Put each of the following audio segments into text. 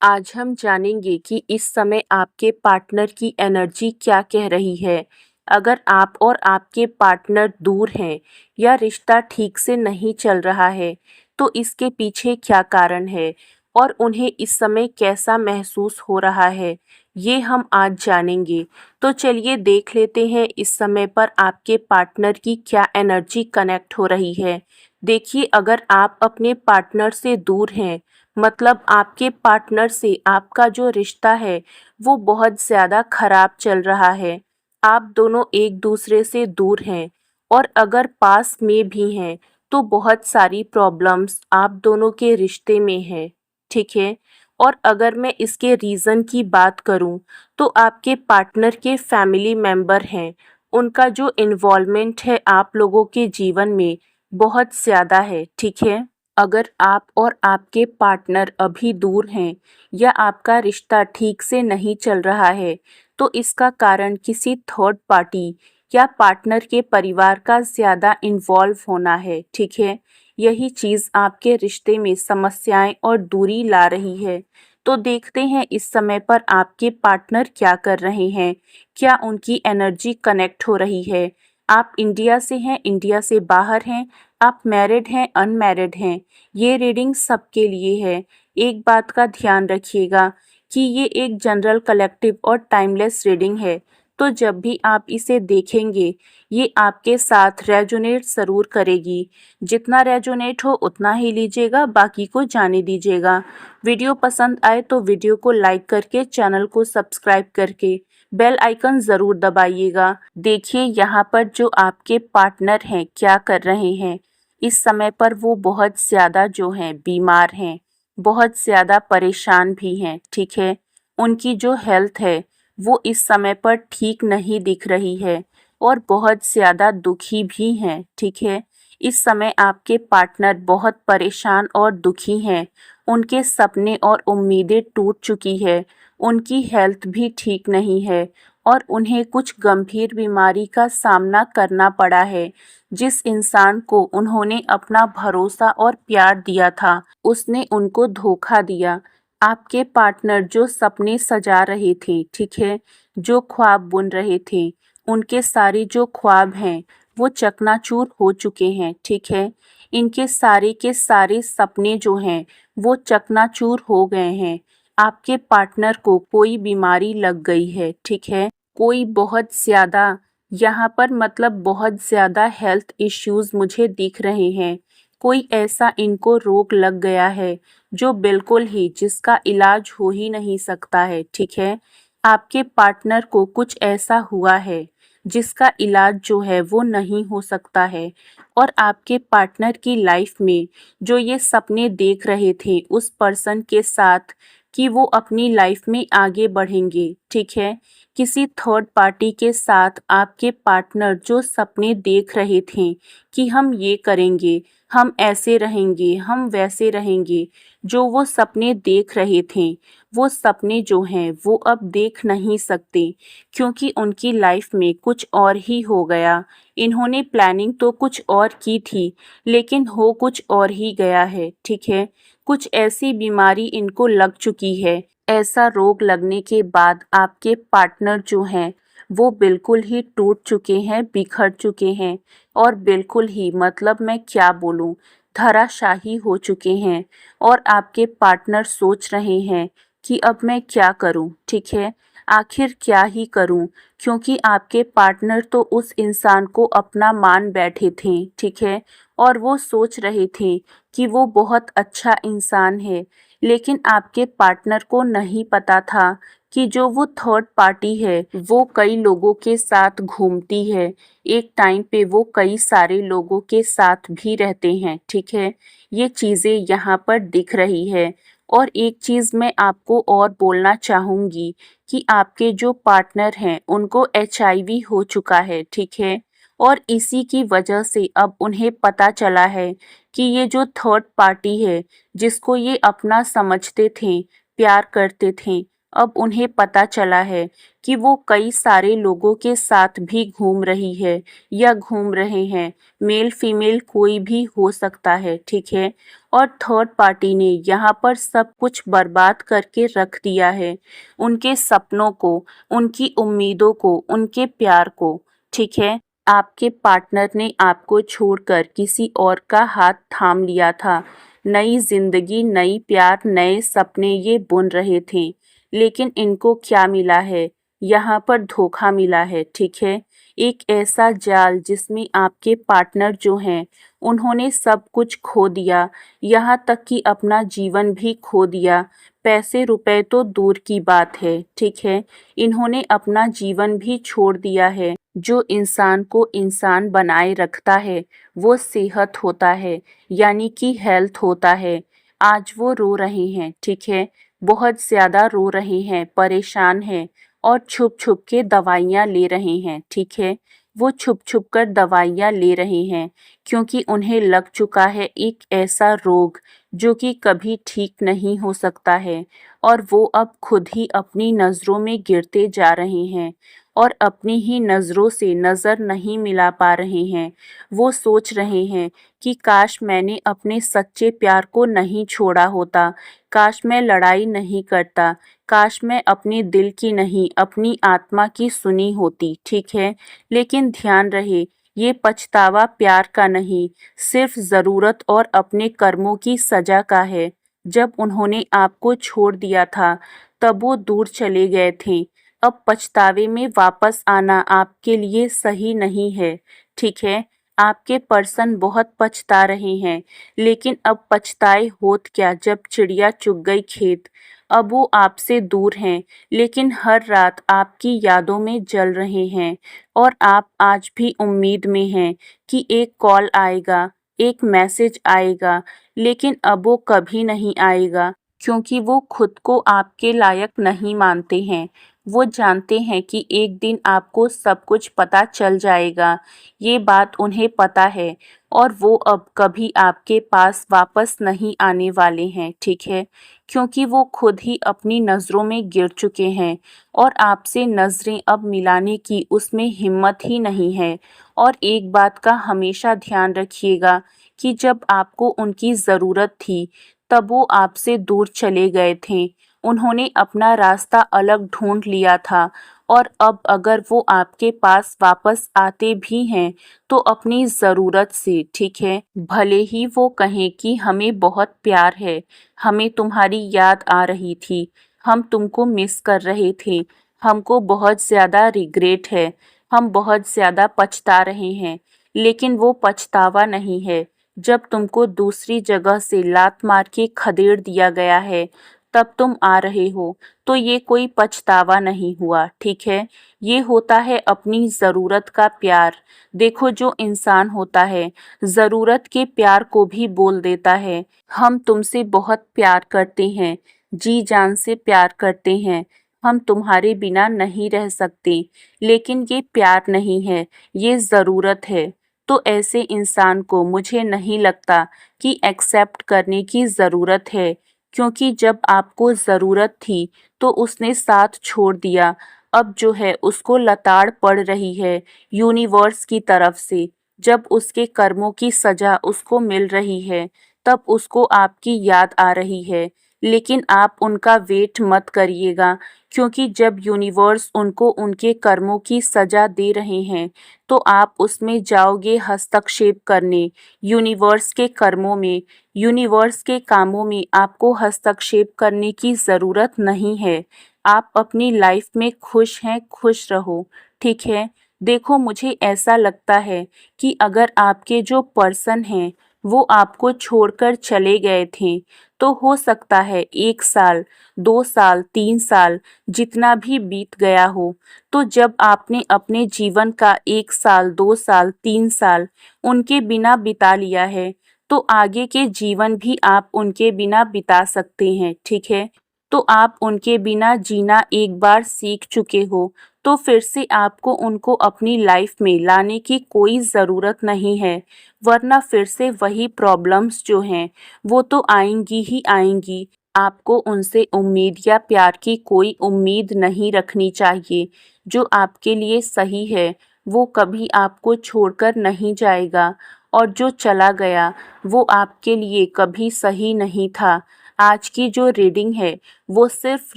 आज हम जानेंगे कि इस समय आपके पार्टनर की एनर्जी क्या कह रही है। अगर आप और आपके पार्टनर दूर हैं या रिश्ता ठीक से नहीं चल रहा है, तो इसके पीछे क्या कारण है और उन्हें इस समय कैसा महसूस हो रहा है, ये हम आज जानेंगे। तो चलिए देख लेते हैं इस समय पर आपके पार्टनर की क्या एनर्जी कनेक्ट हो रही है। देखिए, अगर आप अपने पार्टनर से दूर हैं, मतलब आपके पार्टनर से आपका जो रिश्ता है वो बहुत ज़्यादा खराब चल रहा है। आप दोनों एक दूसरे से दूर हैं और अगर पास में भी हैं तो बहुत सारी प्रॉब्लम्स आप दोनों के रिश्ते में है, ठीक है? और अगर मैं इसके रीज़न की बात करूं तो आपके पार्टनर के फैमिली मेंबर हैं, उनका जो इन्वॉल्वमेंट है आप लोगों के जीवन में बहुत ज़्यादा है, ठीक है? अगर आप और आपके पार्टनर अभी दूर हैं या आपका रिश्ता ठीक से नहीं चल रहा है, तो इसका कारण किसी थर्ड पार्टी या पार्टनर के परिवार का ज़्यादा इन्वॉल्व होना है, ठीक है? यही चीज़ आपके रिश्ते में समस्याएं और दूरी ला रही है। तो देखते हैं इस समय पर आपके पार्टनर क्या कर रहे हैं, क्या उनकी एनर्जी कनेक्ट हो रही है। आप इंडिया से हैं, इंडिया से बाहर हैं, आप मैरिड हैं, अनमैरिड हैं, ये रीडिंग सबके लिए है। एक बात का ध्यान रखिएगा कि ये एक जनरल कलेक्टिव और टाइमलेस रीडिंग है, तो जब भी आप इसे देखेंगे ये आपके साथ रेजोनेट ज़रूर करेगी। जितना रेजोनेट हो उतना ही लीजिएगा, बाकी को जाने दीजिएगा। वीडियो पसंद आए तो वीडियो को लाइक करके चैनल को सब्सक्राइब करके बेल आइकन ज़रूर दबाइएगा। देखिए यहाँ पर जो आपके पार्टनर हैं क्या कर रहे हैं। इस समय पर वो बहुत ज़्यादा जो हैं बीमार हैं, बहुत ज़्यादा परेशान भी हैं, ठीक है? उनकी जो हेल्थ है वो इस समय पर ठीक नहीं दिख रही है और बहुत ज़्यादा दुखी भी हैं, ठीक है? इस समय आपके पार्टनर बहुत परेशान और दुखी हैं, उनके सपने और उम्मीदें टूट चुकी है, उनकी हेल्थ भी ठीक नहीं है और उन्हें कुछ गंभीर बीमारी का सामना करना पड़ा है। जिस इंसान को उन्होंने अपना भरोसा और प्यार दिया था, उसने उनको धोखा दिया। आपके पार्टनर जो सपने सजा रहे थे, ठीक है, जो ख्वाब बुन रहे थे, उनके सारे जो ख्वाब हैं वो चकनाचूर हो चुके हैं, ठीक है। इनके सारे के सारे सपने जो हैं वो चकनाचूर हो गए हैं। आपके पार्टनर को कोई बीमारी लग गई है, ठीक है। कोई बहुत ज़्यादा यहाँ पर मतलब बहुत ज़्यादा हेल्थ इश्यूज़ मुझे दिख रहे हैं। कोई ऐसा इनको रोग लग गया है जो बिल्कुल ही जिसका इलाज हो ही नहीं सकता है, ठीक है। आपके पार्टनर को कुछ ऐसा हुआ है जिसका इलाज जो है वो नहीं हो सकता है और आपके पार्टनर की लाइफ में जो ये सपने देख रहे थे उस पर्सन के साथ कि वो अपनी लाइफ में आगे बढ़ेंगे, ठीक है। किसी थर्ड पार्टी के साथ आपके पार्टनर जो सपने देख रहे थे कि हम ये करेंगे, हम ऐसे रहेंगे, हम वैसे रहेंगे, जो वो सपने देख रहे थे, वो सपने जो हैं वो अब देख नहीं सकते क्योंकि उनकी लाइफ में कुछ और ही हो गया। इन्होंने प्लानिंग तो कुछ और की थी, लेकिन हो कुछ और ही गया है, ठीक है। कुछ ऐसी बीमारी इनको लग चुकी है। ऐसा रोग लगने के बाद आपके पार्टनर जो हैं वो बिल्कुल ही टूट चुके हैं, बिखर चुके हैं और बिल्कुल ही मतलब मैं क्या बोलूँ, धराशायी हो चुके हैं और आपके पार्टनर सोच रहे हैं कि अब मैं क्या करूं, ठीक है, आखिर क्या ही करूं, क्योंकि आपके पार्टनर तो उस इंसान को अपना मान बैठे थे, ठीक है, और वो सोच रहे थे कि वो बहुत अच्छा इंसान है, लेकिन आपके पार्टनर को नहीं पता था कि जो वो थर्ड पार्टी है वो कई लोगों के साथ घूमती है, एक टाइम पे वो कई सारे लोगों के साथ भी रहते हैं, ठीक है। ये चीज़ें यहाँ पर दिख रही है और एक चीज़ मैं आपको और बोलना चाहूँगी कि आपके जो पार्टनर हैं उनको एचआईवी हो चुका है, ठीक है। और इसी की वजह से अब उन्हें पता चला है कि ये जो थर्ड पार्टी है जिसको ये अपना समझते थे, प्यार करते थे, अब उन्हें पता चला है कि वो कई सारे लोगों के साथ भी घूम रही है या घूम रहे हैं। मेल फीमेल कोई भी हो सकता है, ठीक है। और थर्ड पार्टी ने यहाँ पर सब कुछ बर्बाद करके रख दिया है, उनके सपनों को, उनकी उम्मीदों को, उनके प्यार को, ठीक है। आपके पार्टनर ने आपको छोड़कर किसी और का हाथ थाम लिया था। नई जिंदगी, नई प्यार, नए सपने ये बुन रहे थे, लेकिन इनको क्या मिला है? यहाँ पर धोखा मिला है, ठीक है। एक ऐसा जाल जिसमें आपके पार्टनर जो हैं, उन्होंने सब कुछ खो दिया, यहाँ तक कि अपना जीवन भी खो दिया। पैसे रुपए तो दूर की बात है, ठीक है। इन्होंने अपना जीवन भी छोड़ दिया है। जो इंसान को इंसान बनाए रखता है, वो सेहत होता है, यानी कि हेल्थ होता है। आज वो रो रहे हैं, ठीक है। बहुत ज़्यादा रो रहे हैं, परेशान हैं और छुप-छुप के दवाइयाँ ले रहे हैं, ठीक है। वो छुप-छुप कर दवाइयाँ ले रहे हैं क्योंकि उन्हें लग चुका है एक ऐसा रोग जो कि कभी ठीक नहीं हो सकता है, और वो अब खुद ही अपनी नज़रों में गिरते जा रहे हैं और अपनी ही नज़रों से नज़र नहीं मिला पा रहे हैं। वो सोच रहे हैं कि काश मैंने अपने सच्चे प्यार को नहीं छोड़ा होता, काश मैं लड़ाई नहीं करता, काश मैं अपने दिल की नहीं अपनी आत्मा की सुनी होती, ठीक है। लेकिन ध्यान रहे, ये पछतावा प्यार का नहीं, सिर्फ ज़रूरत और अपने कर्मों की सज़ा का है। जब उन्होंने आपको छोड़ दिया था, तब वो दूर चले गए थे। अब पछतावे में वापस आना आपके लिए सही नहीं है, ठीक है। आपके पर्सन बहुत पछता रहे हैं, लेकिन अब पछताए होत क्या जब चिड़िया चुग गई खेत। अब वो आपसे दूर हैं, लेकिन हर रात आपकी यादों में जल रहे हैं, और आप आज भी उम्मीद में हैं कि एक कॉल आएगा, एक मैसेज आएगा, लेकिन अब वो कभी नहीं आएगा क्योंकि वो खुद को आपके लायक नहीं मानते हैं। वो जानते हैं कि एक दिन आपको सब कुछ पता चल जाएगा, ये बात उन्हें पता है, और वो अब कभी आपके पास वापस नहीं आने वाले हैं, ठीक है। क्योंकि वो खुद ही अपनी नज़रों में गिर चुके हैं और आपसे नज़रें अब मिलाने की उसमें हिम्मत ही नहीं है। और एक बात का हमेशा ध्यान रखिएगा कि जब आपको उनकी ज़रूरत थी, तब वो आपसे दूर चले गए थे। उन्होंने अपना रास्ता अलग ढूंढ लिया था, और अब अगर वो आपके पास वापस आते भी हैं, तो अपनी ज़रूरत से, ठीक है। भले ही वो कहें कि हमें बहुत प्यार है, हमें तुम्हारी याद आ रही थी, हम तुमको मिस कर रहे थे, हमको बहुत ज़्यादा रिग्रेट है, हम बहुत ज़्यादा पछता रहे हैं, लेकिन वो पछतावा नहीं है। जब तुमको दूसरी जगह से लात मार के खदेड़ दिया गया है, तब तुम आ रहे हो, तो ये कोई पछतावा नहीं हुआ, ठीक है। ये होता है अपनी ज़रूरत का प्यार। देखो, जो इंसान होता है, ज़रूरत के प्यार को भी बोल देता है, हम तुमसे बहुत प्यार करते हैं, जी जान से प्यार करते हैं, हम तुम्हारे बिना नहीं रह सकते। लेकिन ये प्यार नहीं है, ये ज़रूरत है। तो ऐसे इंसान को मुझे नहीं लगता कि एक्सेप्ट करने की ज़रूरत है, क्योंकि जब आपको ज़रूरत थी तो उसने साथ छोड़ दिया। अब जो है उसको लताड़ पड़ रही है यूनिवर्स की तरफ से। जब उसके कर्मों की सज़ा उसको मिल रही है, तब उसको आपकी याद आ रही है। लेकिन आप उनका वेट मत करिएगा, क्योंकि जब यूनिवर्स उनको उनके कर्मों की सज़ा दे रहे हैं, तो आप उसमें जाओगे हस्तक्षेप करने। यूनिवर्स के कर्मों में, यूनिवर्स के कामों में आपको हस्तक्षेप करने की ज़रूरत नहीं है। आप अपनी लाइफ में खुश हैं, खुश रहो, ठीक है। देखो, मुझे ऐसा लगता है कि अगर आपके जो पर्सन हैं, वो आपको छोड़कर चले गए थे, तो हो सकता है 1 साल, 2 साल, 3 साल जितना भी बीत गया हो, तो जब आपने अपने जीवन का 1 साल, 2 साल, 3 साल उनके बिना बिता लिया है, तो आगे के जीवन भी आप उनके बिना बिता सकते हैं, ठीक है। तो आप उनके बिना जीना एक बार सीख चुके हो, तो फिर से आपको उनको अपनी लाइफ में लाने की कोई ज़रूरत नहीं है, वरना फिर से वही प्रॉब्लम्स जो हैं, वो तो आएंगी ही आएंगी। आपको उनसे उम्मीद या प्यार की कोई उम्मीद नहीं रखनी चाहिए। जो आपके लिए सही है, वो कभी आपको छोड़कर नहीं जाएगा और जो चला गया, वो आपके लिए कभी सही नहीं था। आज की जो रीडिंग है, वो सिर्फ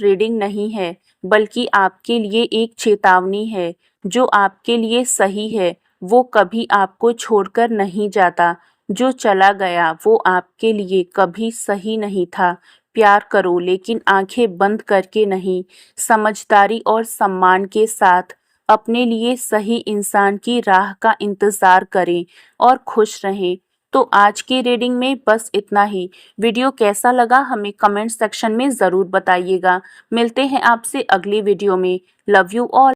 रीडिंग नहीं है, बल्कि आपके लिए एक चेतावनी है। जो आपके लिए सही है, वो कभी आपको छोड़कर नहीं जाता। जो चला गया, वो आपके लिए कभी सही नहीं था। प्यार करो, लेकिन आंखें बंद करके नहीं, समझदारी और सम्मान के साथ। अपने लिए सही इंसान की राह का इंतज़ार करें और खुश रहें। तो आज की रीडिंग में बस इतना ही। वीडियो कैसा लगा हमें कमेंट सेक्शन में ज़रूर बताइएगा। मिलते हैं आपसे अगली वीडियो में। Love you all.